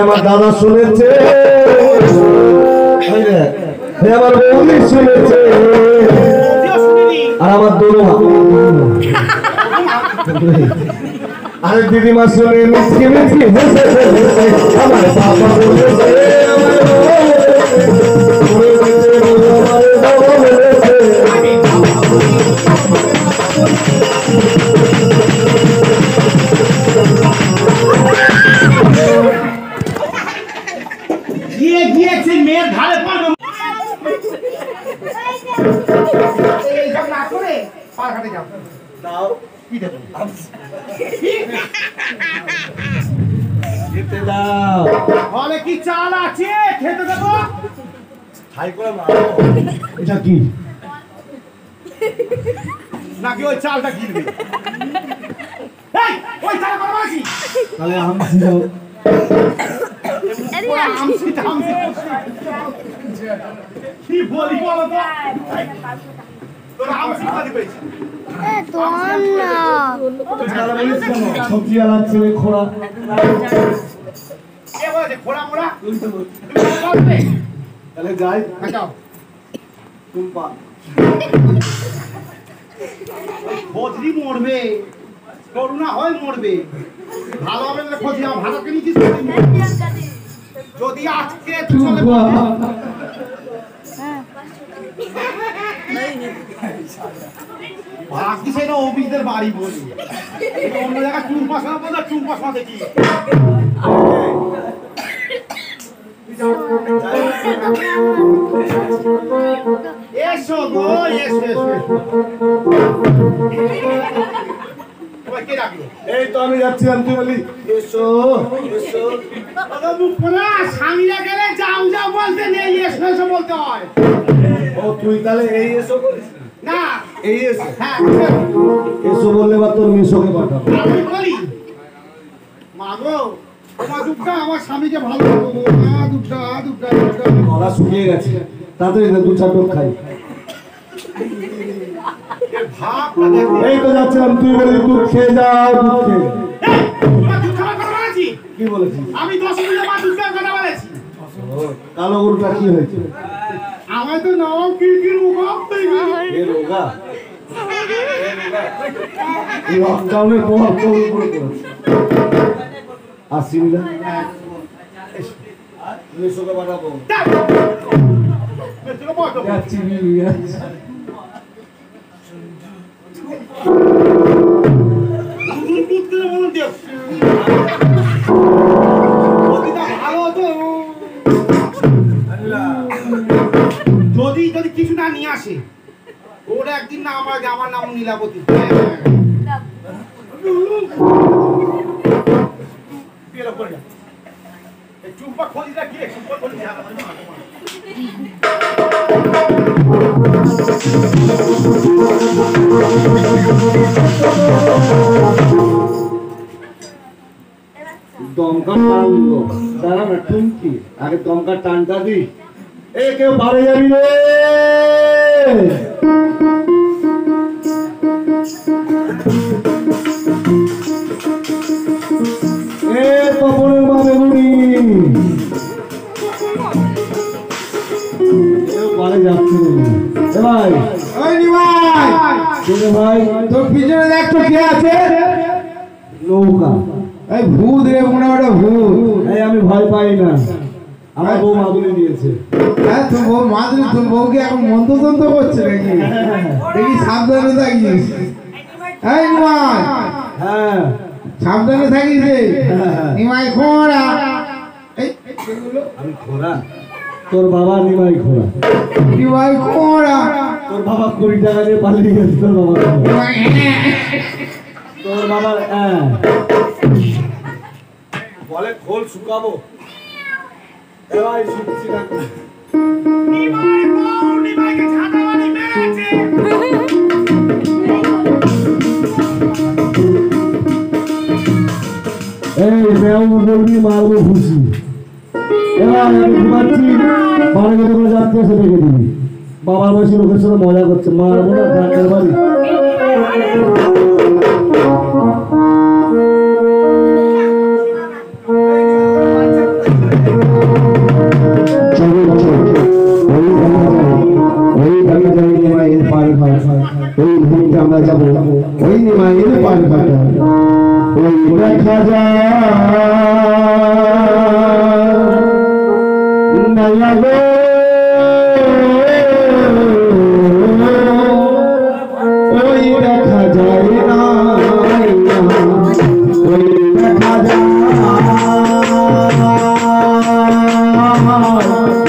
আমার দাদা শুনেছে, আমার বৌদি শুনেছে, আর আমার দোলমা আরে দিদিমা শুনে মিষ্টি মিষ্টি আমার বাবা বলেছে, গিয়েছে মেয়ের ধারে পারবে এইসব না করে পার হাতে যাও দাও কি দেবো খেতে দাও বলে কি চাল আছে খেতে দেবো হাই করে মারো এটা কি নাকি ওই চালটা কিনবে এই ওই চাল করবা কি তাহলে আমসি দাও কি বলি বলো তো তোরা আমসি খাদি পেয়েছিস সবজি আলাচ্ছে খোড়া কে বলেছে খোড়া মোড়া তাহলে যাই যাও টুম্পা খোঁজরি মরবে করুণা হয় মরবে ভালো হবে না খোঁজ নাও ভালো কে নিছিস যদি আজকে চলে বাকি সেটা অফিসদের বাড়ি বলি অন্য জায়গায় চুল পাশানো বলতে চুল পাশা দেখি এসো গো এসো কে ডাকলো এই তো আমি যাচ্ছি আমি বলি এসো এসো স্বামীরা গেলে যাও যাও বলতে নেই এসো এসো বলতে হয় ও তুই তাহলে এই এসো বলিস না এই এসো হ্যাঁ এসো বললে বা তোর মিশোকে পাঠাবো আমি বলি মা গো আমার দুঃখটা আমার স্বামীকে ভালো করবো না দুঃখটা দুঃখটা দুঃখটা গলা শুকিয়ে গেছে তাড়াতাড়ি দু চার টোপ খাই ভাবটা দেখো এই তো যাচ্ছিলাম তুই বলি দুধ খেয়ে যাও দুধ খেয়ে কি বলেছিস আমি 10 মিনিট মা দুধ কথা বলেছি কালো গরুটা কি হয়েছে আমার তো নাম কিরকির মুখ এ রোগা এই লকডাউনের প্রভাব তোর উপরে পড়েছে আসিস না মিশোকে পাঠাবো যাচ্ছি যদি যদি কিছু না নিয়ে আসে ওরা একদিন না আমার নাম নীলাবতী চুম্পা খোঁজটা কি চুম্পা খোঁজ দমকা টানলো দাঁড়া না টুমকি আগে দমকা টানটা দি এ কেউ বাড়ি যাবি রে এ তপনের মা বেগুনি বাড়ি যাচ্ছে এ ভাই ওই নিমাই ভাই তোর পিছনে দেখ তো কে আছে নৌকা এই ভূত রে মনে হয় ভূত এই আমি ভয় পাই না আমার বউ মাদুলি দিয়েছে হ্যাঁ তোর বউ মাদুলি তোর বউকে এখন মন্ত্রতন্ত্র করছে নাকি দেখি সাবধানে থাকিস এই নিমাই হ্যাঁ সাবধানে থাকিস রে নিমাই খোঁড়া এই আমি ঘোড়া তোর বাবা নিমাই ঘোড়া নিমাই খোঁড়া তোর বাবা 20 টাকা দিয়ে পালিয়ে গেছে তোর বাবা তোর বাবা বলে খোল শুকাবো এবার শুকছি না নিমাইকে ছাতা মারি মেরেছে এই মেও বলবি মারবো খুশি এবার আমি ঘুমাচ্ছি, বাড়ি গেলে করে যাত্রী এসে ডেকে দিবি। বাবার বয়সী লোকের সাথে মজা করছে, মারবো না গানের বাড়ি। আমরা যাবো ওই নিমাইয়ের পার ঘাটা, ওই দেখা যায় নয়া গো, ওই দেখা যায় না, ওই দেখা যায়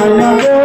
নয়া গো,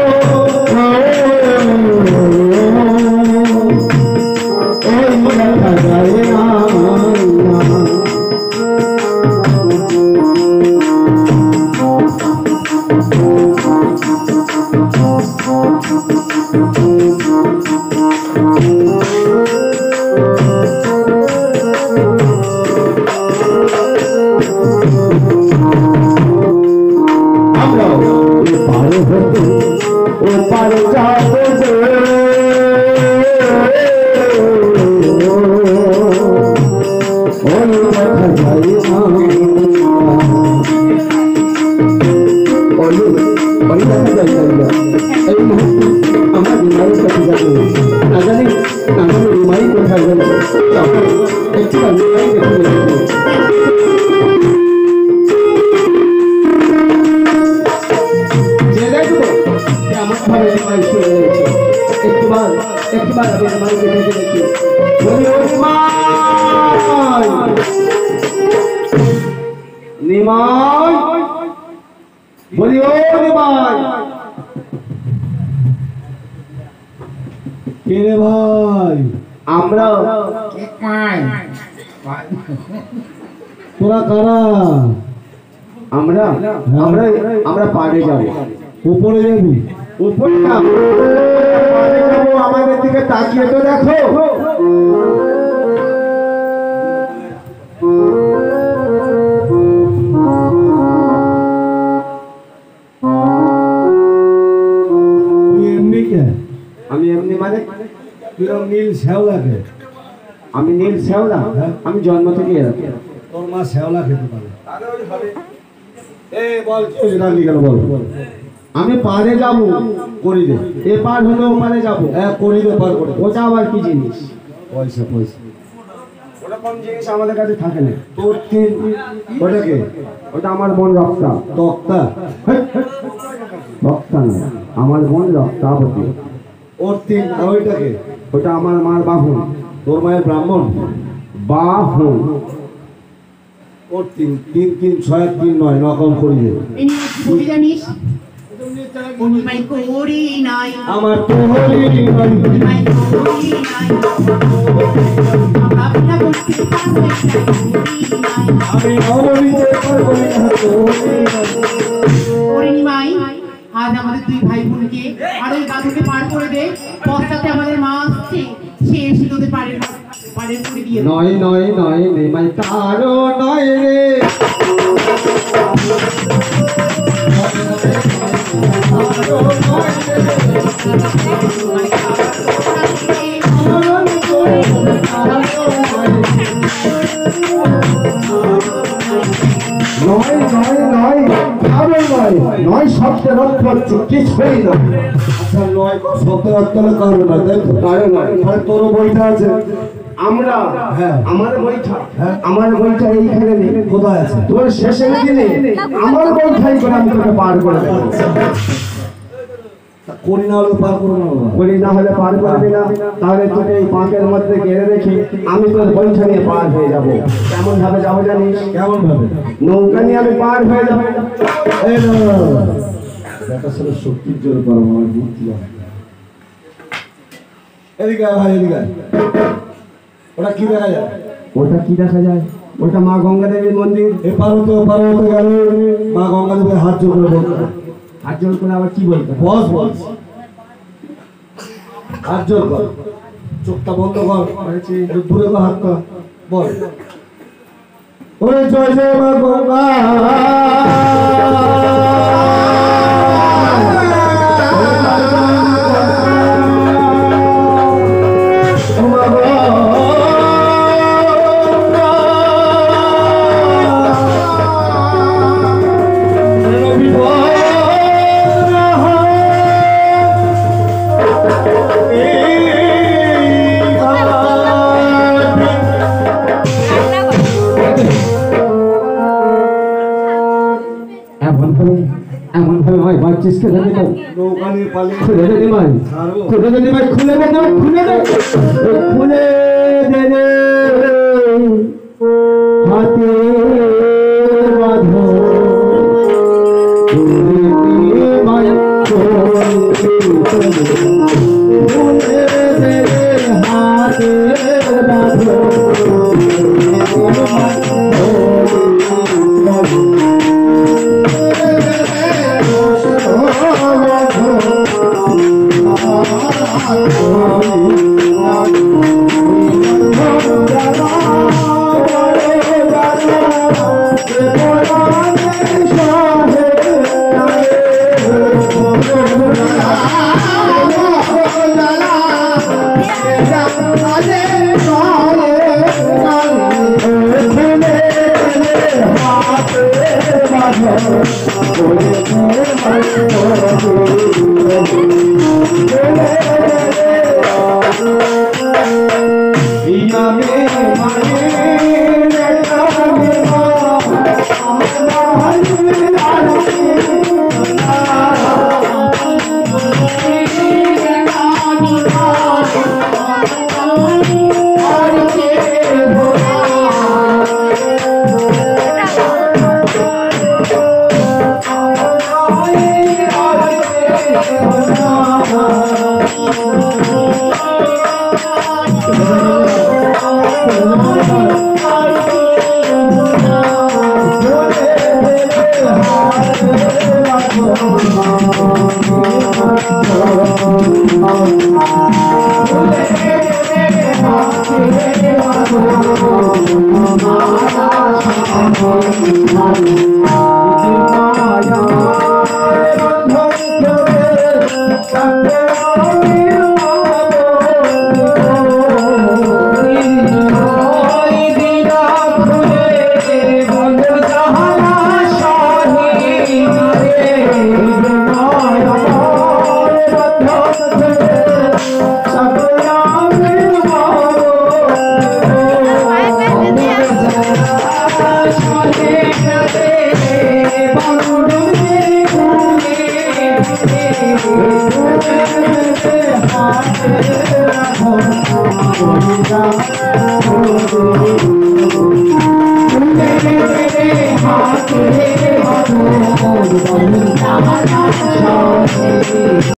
আমরা তোরা কারা? আমরা আমরা আমরা পাড়ে যাবো। উপরে যাবি? উপরে না, পাড়ে যাবো। আমাদের দিকে তাকিয়ে তো দেখো। আমি এমনি মানে নীল শ্যাওলাকে। আমি নীল শ্যাওলা? আমি জন্ম থেকে এরকম। তোর মা শ্যাওলা খেতে পারে? আমি পারে যাব করিদে, এ পার হলে ও পারে যাবো। করিদে পার করে, ওটা আবার কি জিনিস? পয়সা। পয়সা ওটা কোন জিনিস আমাদের কাছে থাকে না। তোর তিন ওটা কে? ওটা আমার বোন রক্তা। তক্তা? রক্তা না, আমার বোন রক্তাবতী। ওর তিন ওইটাকে? ওটা আমার মার বাহন। তোর মায়ের ব্রাহ্মণ বাহন। ওর তিন তিন তিন ছয় তিন নয় নকল করি দে। জানিস আমার তো হরি নাই। আমি আজ আমাদের দুই ভাই বোনকে আর ওই গাছকে পার করে দে। পশ্চাতে আমাদের মা আসছে, সে এসে তোদের পাড়ের করে দিয়ে। নয় নয় নয় নিমাই তারও নয় রে, নয় নয় নয় কারো নয়, নয় শব্দের অর্থ হচ্ছে কিছুই না। আচ্ছা নয় শব্দের অর্থ হলো কারো নয়, তাই তো? কারো নয়। তাহলে তোরও বইটা আছে? আমরা আমার বইটা, আমার বইটা এইখানে নেই। কোথায় আছে? তোর শেষের দিনে আমার বইটাই করে আমি তোকে পার করে দেবো। করি না হলে পার করবো না, করি না হলে পার করবি না। তাহলে তোকে এই পাঁকের মধ্যে ঘেরে রেখে আমি তোর বইটা নিয়ে পার হয়ে যাবো। কেমন ভাবে যাবো জানিস? কেমন ভাবে? নৌকা নিয়ে আমি পার হয়ে যাবো। দেখা ছিল শক্তির জোর করো আমার বুদ্ধি। এদিকে ভাই এদিকে। ওটা কি দেখা যায়? ওটা কি দেখা যায়? ওটা মা গঙ্গা দেবীর মন্দির। এপার হতে ওপার হতে গেল মা গঙ্গা দেবীর হাত জোর করে বলতে। হাত জোর করে আবার কি বলতে? বস বস, হাত জোর কর, চোখটা বন্ধ কর, দূরে কর হাতটা, বল ওরে জয় জয় মা গঙ্গা। এমন ভাবে ভাই বাচ্চিস কে জানি না নৌকা নিয়ে পালিয়ে খুলে দে ভাই খুলে দে ভাই খুলে দে খুলে দে রে হাতে বাঁধো মায়া খুলে দে হাতে বাঁধো